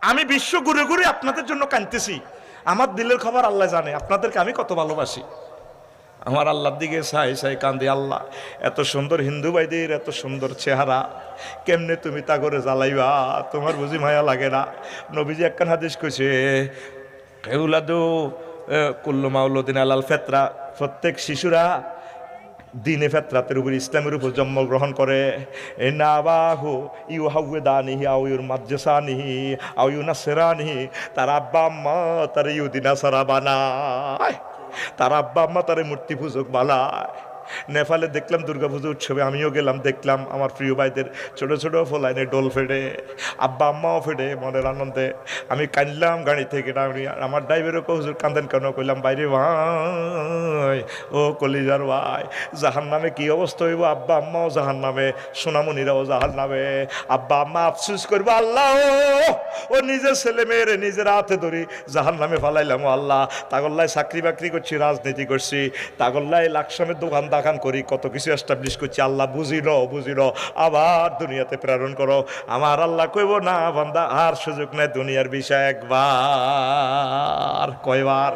আমি বিশ্ব ঘুরে ঘুরে আপনাদের জন্য কাঁদতেছি। আমার দিলের খবর আল্লাহ জানে আপনাদেরকে আমি কত ভালোবাসি। আমার আল্লাহর দিকে সাই সাই কান্দি, আল্লাহ এত সুন্দর হিন্দু ভাইদের এত সুন্দর চেহারা, কেমনে তুমি তা করে জ্বালাইবা? তোমার বুঝি মায়া লাগে না? নবীজি একখান হাদিস কইছে, এউলাদু কুল্লু মাউলুদিন আলাল ফেতরা, প্রত্যেক শিশুরা দিনে ফেতরাতের উপর ইসলামের উপর জন্মগ্রহণ করে। এ না বাহু ইউ হাউয়ে দানিহি আউ ইউর মাদ্রাসানিহি আউ ইউ নাসরানিহি, তার আব্বা আম্মা তার ইউদিনা সারা বানায়, তার আব্বা আম্মা তার মূর্তি পূজক বানায়। নেপালে দেখলাম দুর্গাপুজো উৎসবে, আমিও গেলাম, দেখলাম আমার প্রিয় ভাইদের ছোট ছোট ফোলাইনে ডোল ফেটে, আব্বা আম্মাও ফেটে মনের আনন্দে। আমি কাঁদলাম গাড়ি থেকে নামি, আমার ড্রাইভারও হুজুর কান্দেন কেন? কইলাম বাইরে ভাই, ও কলিজার ভাই, জাহান নামে কি অবস্থা হইব? আব্বা আম্মাও জাহান নামে, সোনামণিরাও জাহান নামে। আব্বা আম্মা আফসুস করবো, আল্লাহ ও নিজের ছেলে মেয়েরে নিজের হাতে ধরি জাহান নামে ফালাইলাম। ও আল্লাহ, তাগল্লায় চাকরি বাকরি করছি, রাজনীতি করছি, তাগল্লায় লাকসামের দোকান দাকান করি, কত কিছু এস্টাবলিশ করছি। আল্লাহ বুঝি ন আবার দুনিয়াতে প্রেরণ করো। আমার আল্লাহ কইব না বান্দা আর সুযোগ নেই দুনিয়ার বিষয় একবার। কয়বার?